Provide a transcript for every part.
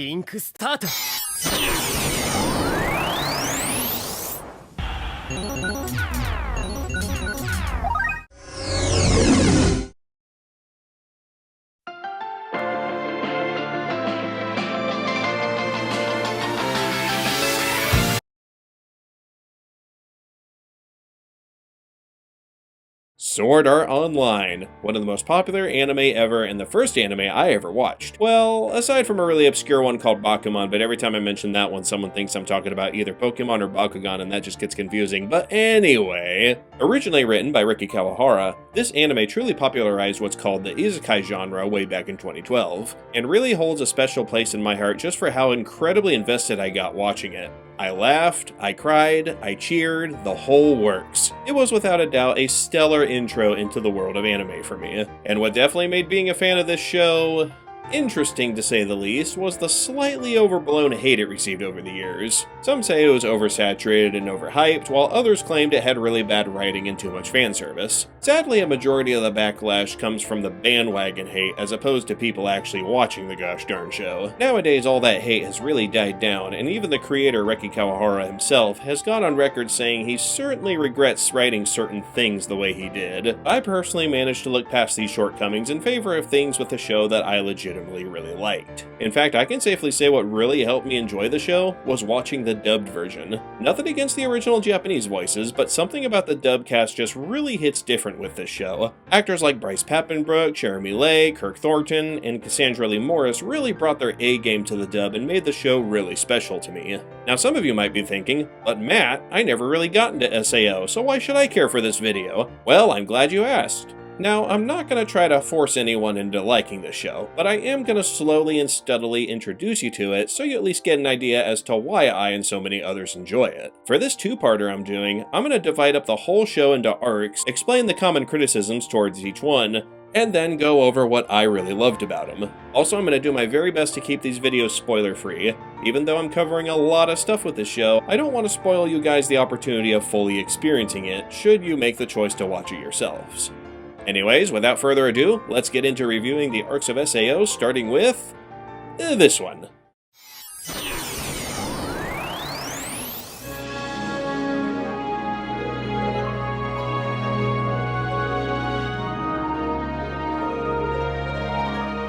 リンクスタート。Sword Art Online, one of the most popular anime ever and the first anime I ever watched. Well, aside from a really obscure one called Bakuman, but every time I mention that one someone thinks I'm talking about either Pokemon or Bakugan and that just gets confusing. But anyway, originally written by Riki Kawahara, this anime truly popularized what's called the isekai genre way back in 2012, and really holds a special place in my heart just for how incredibly invested I got watching it. I laughed, I cried, I cheered, the whole works. It was without a doubt a stellar intro into the world of anime for me, and what definitely made being a fan of this show interesting to say the least was the slightly overblown hate it received over the years. Some say it was oversaturated and overhyped, while others claimed it had really bad writing and too much fan service. Sadly, a majority of the backlash comes from the bandwagon hate as opposed to people actually watching the gosh darn show. Nowadays, all that hate has really died down, and even the creator Riki Kawahara himself has gone on record saying he certainly regrets writing certain things the way he did. I personally managed to look past these shortcomings in favor of things with the show that I legitimately really liked. In fact, I can safely say what really helped me enjoy the show was watching the dubbed version. Nothing against the original Japanese voices, but something about the dub cast just really hits different with this show. Actors like Bryce Papenbrook, Jeremy Lay, Kirk Thornton, and Cassandra Lee Morris really brought their A game to the dub and made the show really special to me. Now some of you might be thinking, but Matt, I never really got into SAO, so why should I care for this video? Well, I'm glad you asked. Now, I'm not going to try to force anyone into liking the show, but I am going to slowly and steadily introduce you to it so you at least get an idea as to why I and so many others enjoy it. For this two-parter I'm doing, I'm going to divide up the whole show into arcs, explain the common criticisms towards each one, and then go over what I really loved about them. Also, I'm going to do my very best to keep these videos spoiler-free. Even though I'm covering a lot of stuff with this show, I don't want to spoil you guys the opportunity of fully experiencing it, should you make the choice to watch it yourselves. Anyways, without further ado, let's get into reviewing the arcs of SAO, starting with this one.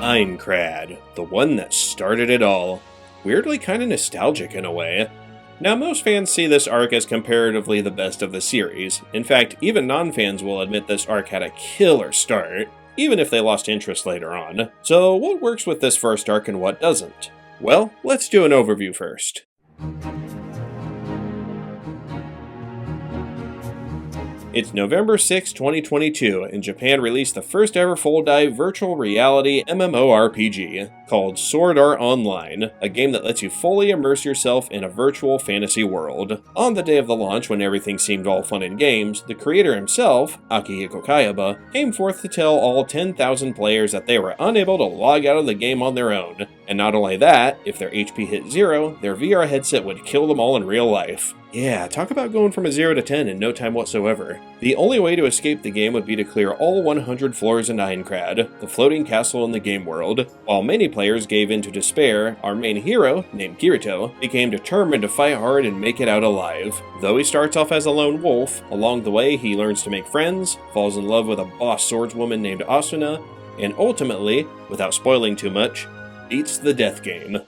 Aincrad, the one that started it all. Weirdly kind of nostalgic in a way. Now, most fans see this arc as comparatively the best of the series. In fact, even non-fans will admit this arc had a killer start, even if they lost interest later on. So, what works with this first arc and what doesn't? Well, let's do an overview first. It's November 6, 2022, and Japan released the first ever full-dive virtual reality MMORPG called Sword Art Online, a game that lets you fully immerse yourself in a virtual fantasy world. On the day of the launch, when everything seemed all fun and games, the creator himself, Akihiko Kayaba, came forth to tell all 10,000 players that they were unable to log out of the game on their own. And not only that, if their HP hit 0, their VR headset would kill them all in real life. Yeah, talk about going from a 0 to 10 in no time whatsoever. The only way to escape the game would be to clear all 100 floors in Aincrad, the floating castle in the game world. While many players gave in to despair, our main hero, named Kirito, became determined to fight hard and make it out alive. Though he starts off as a lone wolf, along the way he learns to make friends, falls in love with a boss swordswoman named Asuna, and ultimately, without spoiling too much, beats the death game.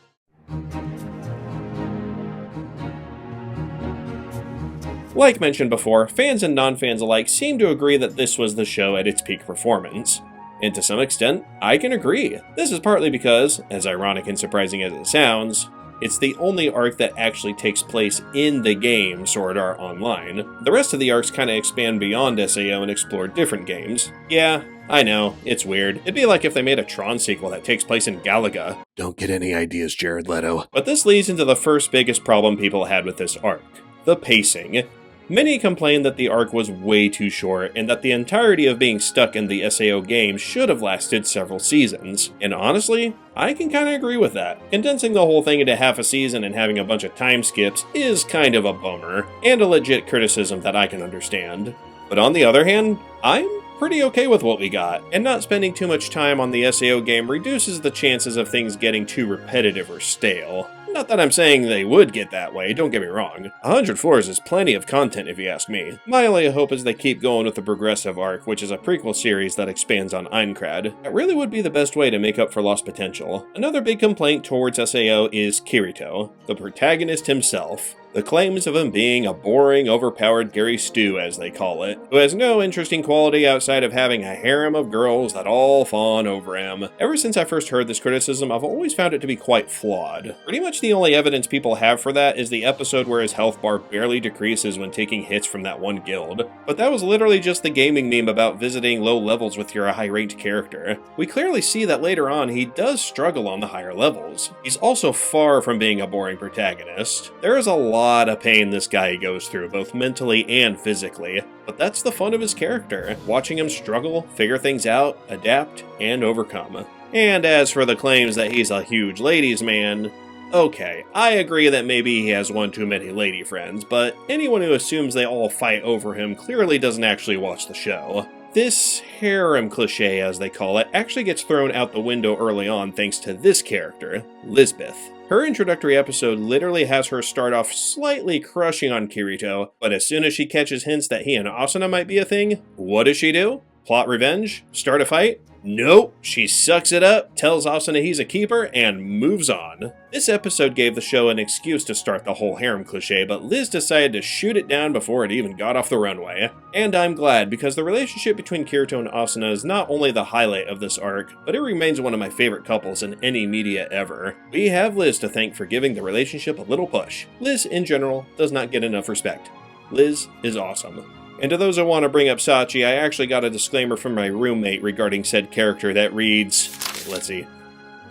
Like mentioned before, fans and non-fans alike seem to agree that this was the show at its peak performance. And to some extent, I can agree. This is partly because, as ironic and surprising as it sounds, it's the only arc that actually takes place in the game Sword Art Online. The rest of the arcs kinda expand beyond SAO and explore different games. Yeah, I know, it's weird. It'd be like if they made a Tron sequel that takes place in Galaga. Don't get any ideas, Jared Leto. But this leads into the first biggest problem people had with this arc: the pacing. Many complained that the arc was way too short, and that the entirety of being stuck in the SAO game should have lasted several seasons. And honestly, I can kinda agree with that. Condensing the whole thing into half a season and having a bunch of time skips is kind of a bummer, and a legit criticism that I can understand. But on the other hand, I'm pretty okay with what we got, and not spending too much time on the SAO game reduces the chances of things getting too repetitive or stale. Not that I'm saying they would get that way, don't get me wrong. 100 floors is plenty of content if you ask me. My only hope is they keep going with the Progressive arc, which is a prequel series that expands on Aincrad. That really would be the best way to make up for lost potential. Another big complaint towards SAO is Kirito, the protagonist himself. The claims of him being a boring, overpowered Gary Stu, as they call it, who has no interesting quality outside of having a harem of girls that all fawn over him. Ever since I first heard this criticism, I've always found it to be quite flawed. Pretty much the only evidence people have for that is the episode where his health bar barely decreases when taking hits from that one guild. But that was literally just the gaming meme about visiting low levels with your high-ranked character. We clearly see that later on he does struggle on the higher levels. He's also far from being a boring protagonist. There is a lot of pain this guy goes through, both mentally and physically, but that's the fun of his character, watching him struggle, figure things out, adapt, and overcome. And as for the claims that he's a huge ladies' man, okay, I agree that maybe he has one too many lady friends, but anyone who assumes they all fight over him clearly doesn't actually watch the show. This harem cliche, as they call it, actually gets thrown out the window early on thanks to this character, Lisbeth. Her introductory episode literally has her start off slightly crushing on Kirito, but as soon as she catches hints that he and Asuna might be a thing, what does she do? Plot revenge? Start a fight? Nope, she sucks it up, tells Asuna he's a keeper, and moves on. This episode gave the show an excuse to start the whole harem cliche, but Liz decided to shoot it down before it even got off the runway. And I'm glad, because the relationship between Kirito and Asuna is not only the highlight of this arc, but it remains one of my favorite couples in any media ever. We have Liz to thank for giving the relationship a little push. Liz, in general, does not get enough respect. Liz is awesome. And to those who want to bring up Sachi, I actually got a disclaimer from my roommate regarding said character that reads, let's see,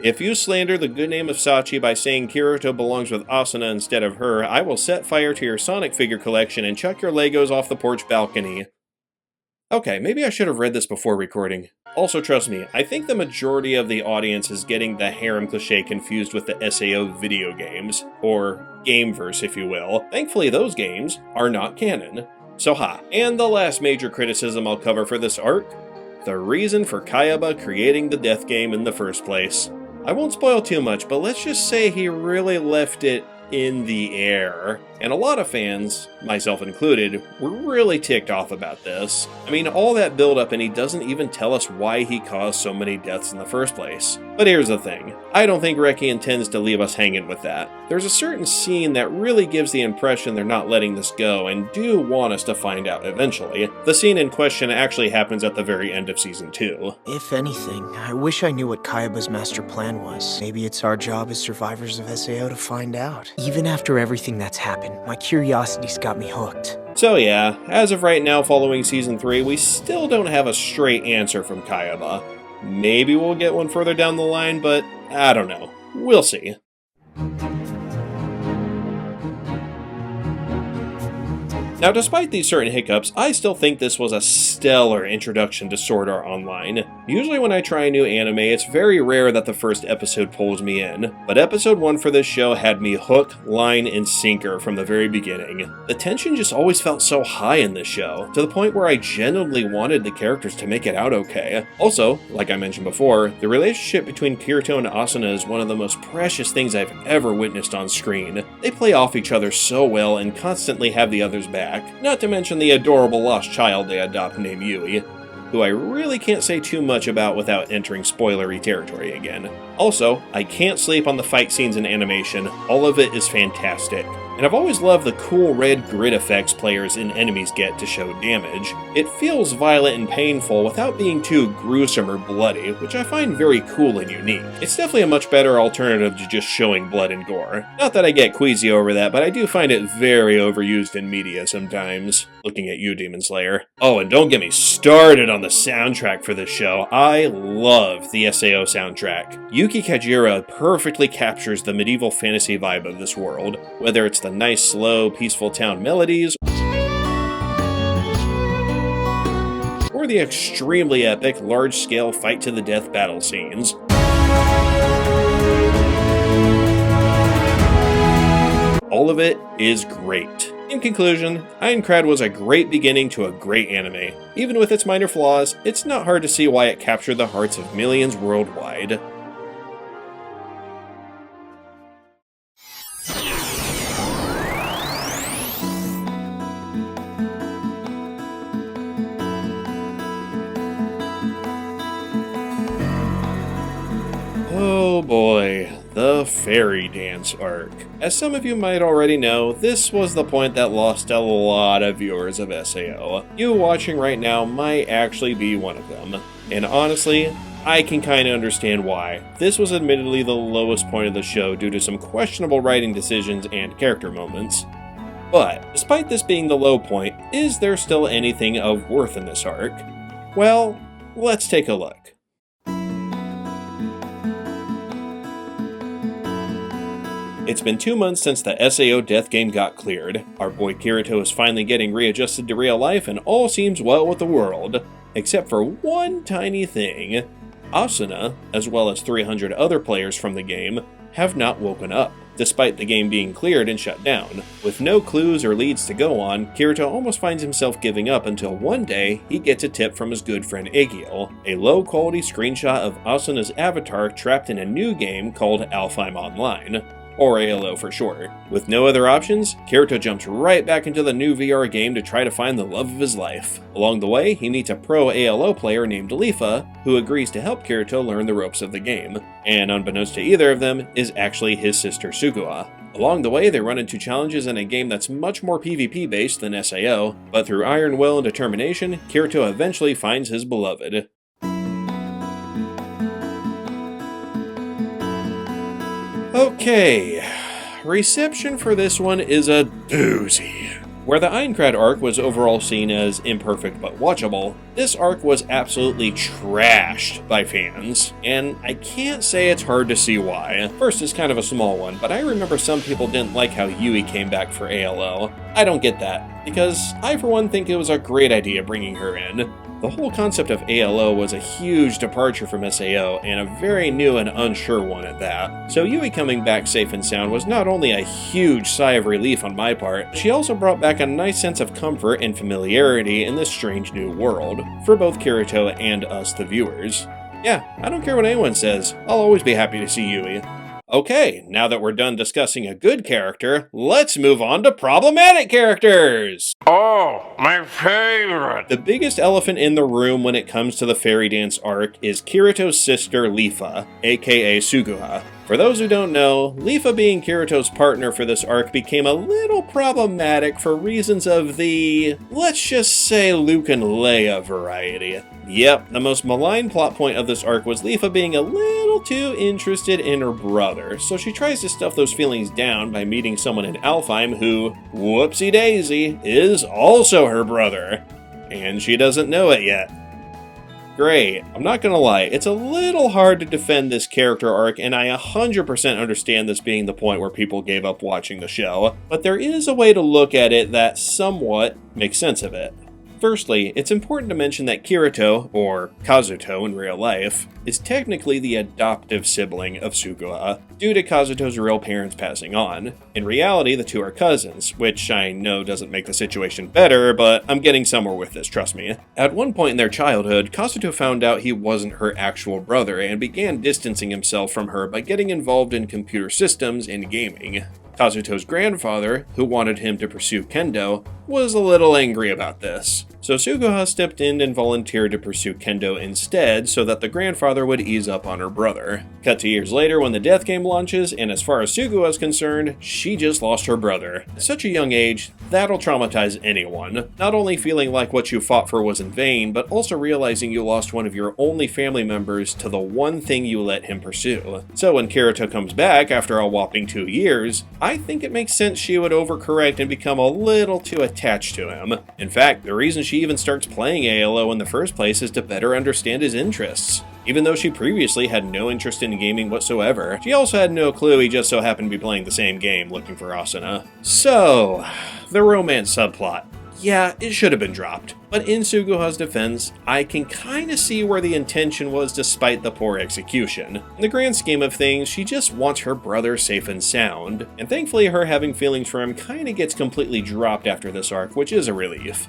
if you slander the good name of Sachi by saying Kirito belongs with Asuna instead of her, I will set fire to your Sonic figure collection and chuck your Legos off the porch balcony. Okay, maybe I should have read this before recording. Also, trust me, I think the majority of the audience is getting the harem cliche confused with the SAO video games, or Gameverse if you will. Thankfully those games are not canon. So and the last major criticism I'll cover for this arc, the reason for Kayaba creating the death game in the first place. I won't spoil too much, but let's just say he really left it in the air. And a lot of fans, myself included, were really ticked off about this. I mean, all that build-up and he doesn't even tell us why he caused so many deaths in the first place. But here's the thing, I don't think Reki intends to leave us hanging with that. There's a certain scene that really gives the impression they're not letting this go and do want us to find out eventually. The scene in question actually happens at the very end of Season 2. If anything, I wish I knew what Kayaba's master plan was. Maybe it's our job as survivors of SAO to find out. Even after everything that's happened, my curiosity's got me hooked. So yeah, as of right now following Season 3, we still don't have a straight answer from Kayaba. Maybe we'll get one further down the line, but I don't know. We'll see. Now, despite these certain hiccups, I still think this was a stellar introduction to Sword Art Online. Usually when I try a new anime, it's very rare that the first episode pulls me in, but episode 1 for this show had me hook, line, and sinker from the very beginning. The tension just always felt so high in this show, to the point where I genuinely wanted the characters to make it out okay. Also, like I mentioned before, the relationship between Kirito and Asuna is one of the most precious things I've ever witnessed on screen. They play off each other so well and constantly have the others back. Not to mention the adorable lost child they adopt named Yui, who I really can't say too much about without entering spoilery territory again. Also, I can't sleep on the fight scenes and animation, all of it is fantastic. And I've always loved the cool red grid effects players and enemies get to show damage. It feels violent and painful without being too gruesome or bloody, which I find very cool and unique. It's definitely a much better alternative to just showing blood and gore. Not that I get queasy over that, but I do find it very overused in media sometimes. Looking at you, Demon Slayer. Oh, and don't get me started on the soundtrack for this show. I love the SAO soundtrack. Yuki Kajira perfectly captures the medieval fantasy vibe of this world, whether it's the nice, slow, peaceful town melodies, or the extremely epic, large-scale fight-to-the-death battle scenes. All of it is great. In conclusion, Aincrad was a great beginning to a great anime. Even with its minor flaws, it's not hard to see why it captured the hearts of millions worldwide. Oh boy, the fairy dance arc. As some of you might already know, this was the point that lost a lot of viewers of SAO. You watching right now might actually be one of them. And honestly, I can kinda understand why. This was admittedly the lowest point of the show due to some questionable writing decisions and character moments. But, despite this being the low point, is there still anything of worth in this arc? Well, let's take a look. It's been 2 months since the SAO death game got cleared. Our boy Kirito is finally getting readjusted to real life and all seems well with the world. Except for one tiny thing. Asuna, as well as 300 other players from the game, have not woken up, despite the game being cleared and shut down. With no clues or leads to go on, Kirito almost finds himself giving up until one day he gets a tip from his good friend Egil, a low-quality screenshot of Asuna's avatar trapped in a new game called Alfheim Online. Or ALO for short. With no other options, Kirito jumps right back into the new VR game to try to find the love of his life. Along the way, he meets a pro ALO player named Leafa, who agrees to help Kirito learn the ropes of the game. And unbeknownst to either of them, is actually his sister Suguha. Along the way, they run into challenges in a game that's much more PvP based than SAO, but through iron will and determination, Kirito eventually finds his beloved. Okay, reception for this one is a doozy. Where the Aincrad arc was overall seen as imperfect but watchable, this arc was absolutely trashed by fans, and I can't say it's hard to see why. First is kind of a small one, but I remember some people didn't like how Yui came back for ALO. I don't get that, because I for one think it was a great idea bringing her in. The whole concept of ALO was a huge departure from SAO, and a very new and unsure one at that. So Yui coming back safe and sound was not only a huge sigh of relief on my part, she also brought back a nice sense of comfort and familiarity in this strange new world, for both Kirito and us the viewers. Yeah, I don't care what anyone says, I'll always be happy to see Yui. Okay, now that we're done discussing a good character, let's move on to problematic characters! Oh, my favorite! The biggest elephant in the room when it comes to the fairy dance arc is Kirito's sister Leafa, aka Suguha. For those who don't know, Leafa being Kirito's partner for this arc became a little problematic for reasons of the, let's just say, Luke and Leia variety. Yep, the most malign plot point of this arc was Leafa being a little too interested in her brother, so she tries to stuff those feelings down by meeting someone in Alfheim who, whoopsie daisy, is also her brother. And she doesn't know it yet. Great. I'm not gonna lie, it's a little hard to defend this character arc, and I 100% understand this being the point where people gave up watching the show, but there is a way to look at it that somewhat makes sense of it. Firstly, it's important to mention that Kirito, or Kazuto in real life, is technically the adoptive sibling of Suguha, due to Kazuto's real parents passing on. In reality, the two are cousins, which I know doesn't make the situation better, but I'm getting somewhere with this, trust me. At one point in their childhood, Kazuto found out he wasn't her actual brother and began distancing himself from her by getting involved in computer systems and gaming. Kazuto's grandfather, who wanted him to pursue kendo, was a little angry about this. So Suguha stepped in and volunteered to pursue kendo instead so that the grandfather would ease up on her brother. Cut to years later when the death game launches, and as far as Suguha is concerned, she just lost her brother. At such a young age, that'll traumatize anyone. Not only feeling like what you fought for was in vain, but also realizing you lost one of your only family members to the one thing you let him pursue. So when Kirito comes back after a whopping 2 years, I think it makes sense she would overcorrect and become a little too attached to him. In fact, the reason she even starts playing ALO in the first place is to better understand his interests. Even though she previously had no interest in gaming whatsoever, she also had no clue he just so happened to be playing the same game looking for Asuna. So, the romance subplot. yeah, it should have been dropped. But in Suguha's defense, I can kinda see where the intention was despite the poor execution. In the grand scheme of things, she just wants her brother safe and sound, and thankfully her having feelings for him kinda gets completely dropped after this arc, which is a relief.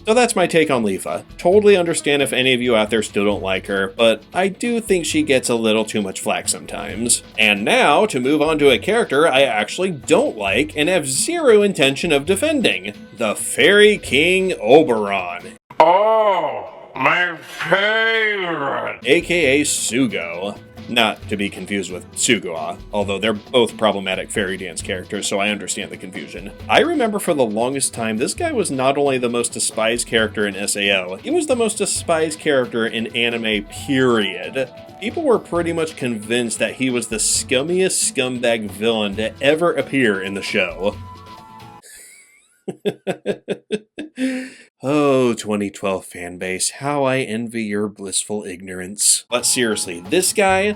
So that's my take on Leafa. Totally understand if any of you out there still don't like her, but I do think she gets a little too much flack sometimes. And now, to move on to a character I actually don't like and have zero intention of defending. The Fairy King Oberon. Oh, my favorite. AKA Sugo. Not to be confused with Suguha, although they're both problematic fairy dance characters, so I understand the confusion. I remember for the longest time, this guy was not only the most despised character in SAO, he was the most despised character in anime, period. People were pretty much convinced that he was the scummiest scumbag villain to ever appear in the show. Oh, 2012 fanbase, how I envy your blissful ignorance. But seriously, this guy,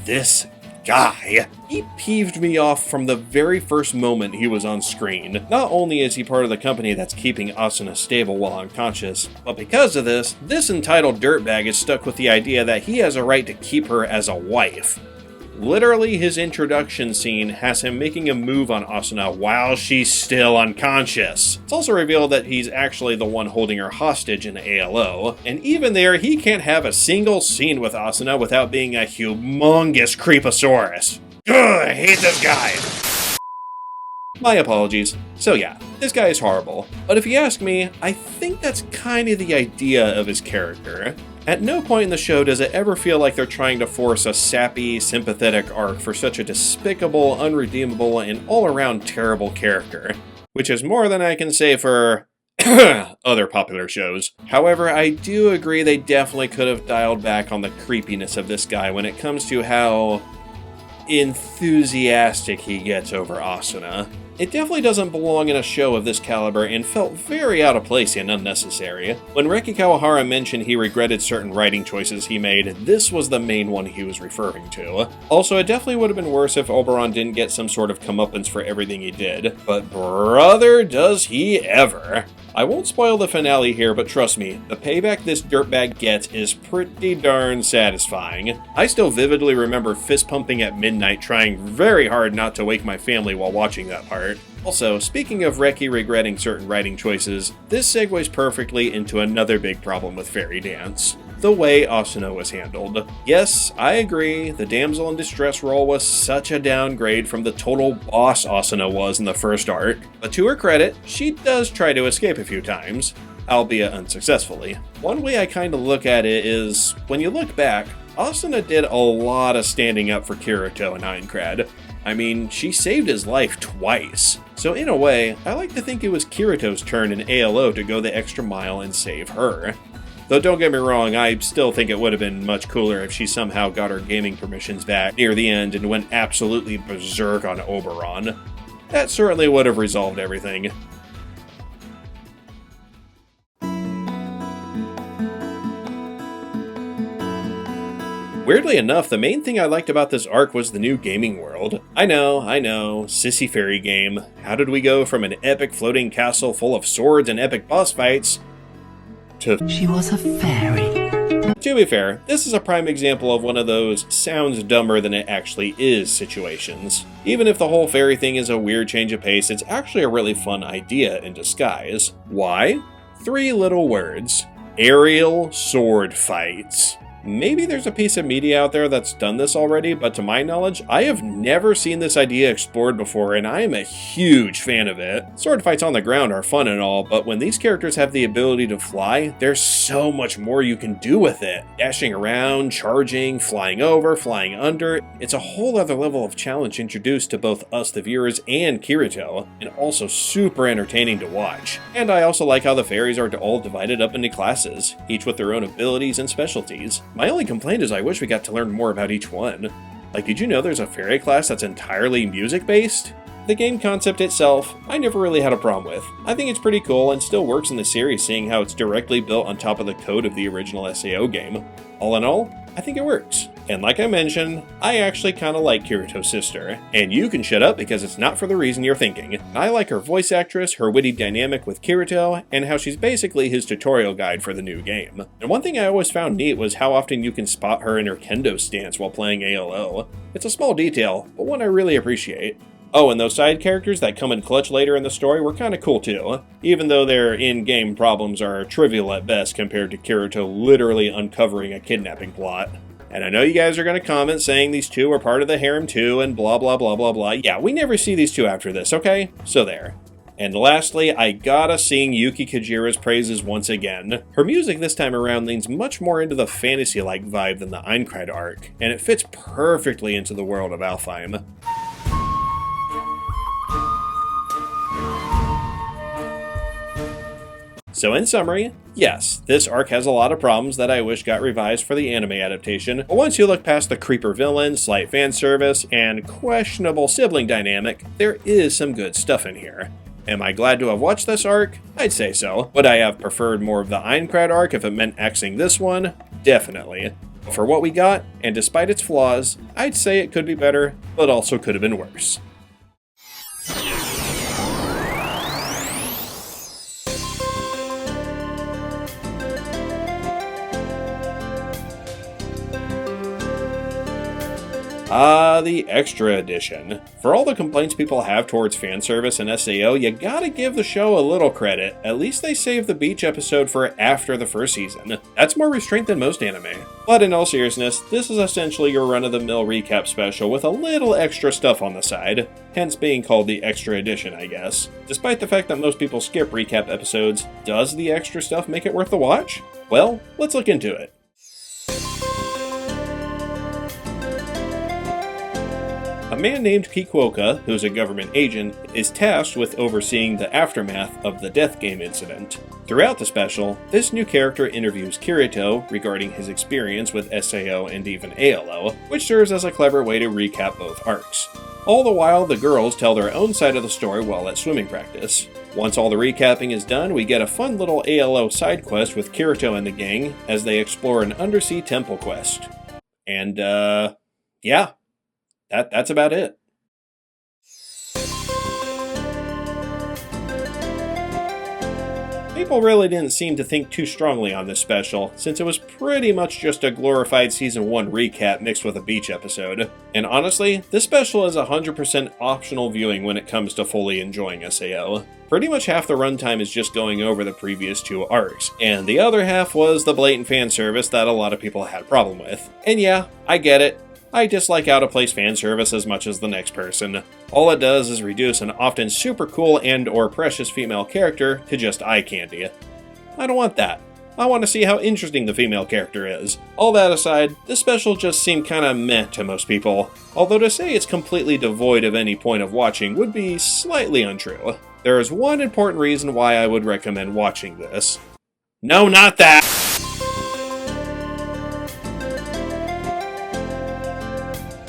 this guy, he peeved me off from the very first moment he was on screen. Not only is he part of the company that's keeping Asuna stable while unconscious, but because of this entitled dirtbag is stuck with the idea that he has a right to keep her as a wife. Literally, his introduction scene has him making a move on Asuna while she's still unconscious. It's also revealed that he's actually the one holding her hostage in ALO, and even there, he can't have a single scene with Asuna without being a humongous creeposaurus. Ugh, I hate this guy! My apologies. So yeah, this guy is horrible. But if you ask me, I think that's kind of the idea of his character. At no point in the show does it ever feel like they're trying to force a sappy, sympathetic arc for such a despicable, unredeemable, and all-around terrible character. Which is more than I can say for other popular shows. However, I do agree they definitely could have dialed back on the creepiness of this guy when it comes to how enthusiastic he gets over Asuna. It definitely doesn't belong in a show of this caliber and felt very out of place and unnecessary. When Reki Kawahara mentioned he regretted certain writing choices he made, this was the main one he was referring to. Also, it definitely would have been worse if Oberon didn't get some sort of comeuppance for everything he did, but brother does he ever. I won't spoil the finale here, but trust me, the payback this dirtbag gets is pretty darn satisfying. I still vividly remember fist pumping at midnight, trying very hard not to wake my family while watching that part. Also, speaking of Reki regretting certain writing choices, this segues perfectly into another big problem with Fairy Dance. The way Asuna was handled. Yes, I agree, the damsel in distress role was such a downgrade from the total boss Asuna was in the first arc, but to her credit, she does try to escape a few times, albeit unsuccessfully. One way I kinda look at it is, when you look back, Asuna did a lot of standing up for Kirito and Aincrad. I mean, she saved his life twice. So in a way, I like to think it was Kirito's turn in ALO to go the extra mile and save her. Though don't get me wrong, I still think it would have been much cooler if she somehow got her gaming permissions back near the end and went absolutely berserk on Oberon. That certainly would have resolved everything. Weirdly enough, the main thing I liked about this arc was the new gaming world. I know, sissy fairy game. How did we go from an epic floating castle full of swords and epic boss fights to she was a fairy? To be fair, this is a prime example of one of those sounds dumber than it actually is situations. Even if the whole fairy thing is a weird change of pace, it's actually a really fun idea in disguise. Why? 3 little words. Aerial sword fights. Maybe there's a piece of media out there that's done this already, but to my knowledge, I have never seen this idea explored before, and I am a huge fan of it. Sword fights on the ground are fun and all, but when these characters have the ability to fly, there's so much more you can do with it. Dashing around, charging, flying over, flying under, it's a whole other level of challenge introduced to both us the viewers and Kirito, and also super entertaining to watch. And I also like how the fairies are all divided up into classes, each with their own abilities and specialties. My only complaint is I wish we got to learn more about each one. Like, did you know there's a fairy class that's entirely music-based? The game concept itself, I never really had a problem with. I think it's pretty cool and still works in the series, seeing how it's directly built on top of the code of the original SAO game. All in all, I think it works. And like I mentioned, I actually kinda like Kirito's sister. And you can shut up because it's not for the reason you're thinking. I like her voice actress, her witty dynamic with Kirito, and how she's basically his tutorial guide for the new game. And one thing I always found neat was how often you can spot her in her kendo stance while playing ALO. It's a small detail, but one I really appreciate. Oh, and those side characters that come in clutch later in the story were kinda cool too, even though their in-game problems are trivial at best compared to Kirito literally uncovering a kidnapping plot. And I know you guys are going to comment saying these two are part of the harem too and blah blah blah blah blah. Yeah, we never see these two after this, okay? So there. And lastly, I gotta sing Yuki Kajira's praises once again. Her music this time around leans much more into the fantasy-like vibe than the Aincrad arc, and it fits perfectly into the world of Alfheim. So in summary, yes, this arc has a lot of problems that I wish got revised for the anime adaptation, but once you look past the creeper villain, slight fan service, and questionable sibling dynamic, there is some good stuff in here. Am I glad to have watched this arc? I'd say so. Would I have preferred more of the Aincrad arc if it meant axing this one? Definitely. But for what we got, and despite its flaws, I'd say it could be better, but also could have been worse. The Extra Edition. For all the complaints people have towards fan service and SAO, you gotta give the show a little credit. At least they saved the beach episode for after the first season. That's more restraint than most anime. But in all seriousness, this is essentially your run-of-the-mill recap special with a little extra stuff on the side, hence being called the Extra Edition, I guess. Despite the fact that most people skip recap episodes, does the extra stuff make it worth the watch? Well, let's look into it. A man named Kikuoka, who's a government agent, is tasked with overseeing the aftermath of the Death Game incident. Throughout the special, this new character interviews Kirito regarding his experience with SAO and even ALO, which serves as a clever way to recap both arcs. All the while, the girls tell their own side of the story while at swimming practice. Once all the recapping is done, we get a fun little ALO side quest with Kirito and the gang as they explore an undersea temple quest. And, yeah. That's about it. People really didn't seem to think too strongly on this special, since it was pretty much just a glorified Season 1 recap mixed with a beach episode. And honestly, this special is 100% optional viewing when it comes to fully enjoying SAO. Pretty much half the runtime is just going over the previous two arcs, and the other half was the blatant fan service that a lot of people had a problem with. And yeah, I get it. I dislike out-of-place fan service as much as the next person. All it does is reduce an often super cool and/or precious female character to just eye candy. I don't want that. I want to see how interesting the female character is. All that aside, this special just seemed kinda meh to most people, although to say it's completely devoid of any point of watching would be slightly untrue. There is one important reason why I would recommend watching this. No, not that!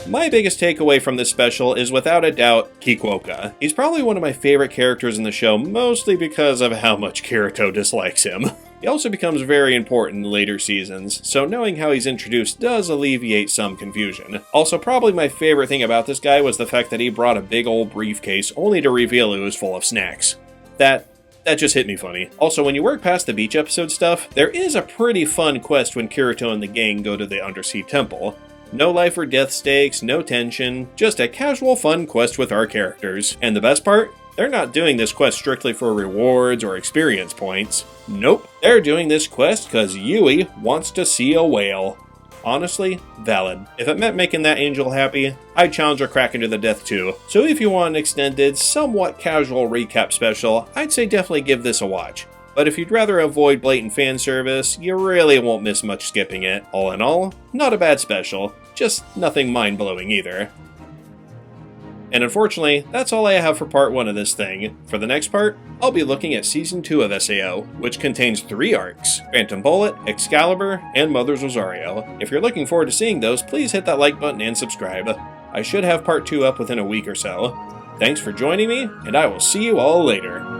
My biggest takeaway from this special is without a doubt Kikuoka. He's probably one of my favorite characters in the show, mostly because of how much Kirito dislikes him. He also becomes very important in later seasons, so knowing how he's introduced does alleviate some confusion. Also, probably my favorite thing about this guy was the fact that he brought a big old briefcase only to reveal it was full of snacks. That just hit me funny. Also, when you work past the beach episode stuff, there is a pretty fun quest when Kirito and the gang go to the undersea temple. No life or death stakes, no tension, just a casual fun quest with our characters. And the best part? They're not doing this quest strictly for rewards or experience points. Nope, they're doing this quest because Yui wants to see a whale. Honestly, valid. If it meant making that angel happy, I'd challenge her crack into the death too. So if you want an extended, somewhat casual recap special, I'd say definitely give this a watch. But if you'd rather avoid blatant fan service, you really won't miss much skipping it. All in all, not a bad special, just nothing mind-blowing either. And unfortunately, that's all I have for part 1 of this thing. For the next part, I'll be looking at Season 2 of SAO, which contains 3 arcs: Phantom Bullet, Excalibur, and Mother's Rosario. If you're looking forward to seeing those, please hit that like button and subscribe. I should have part 2 up within a week or so. Thanks for joining me, and I will see you all later.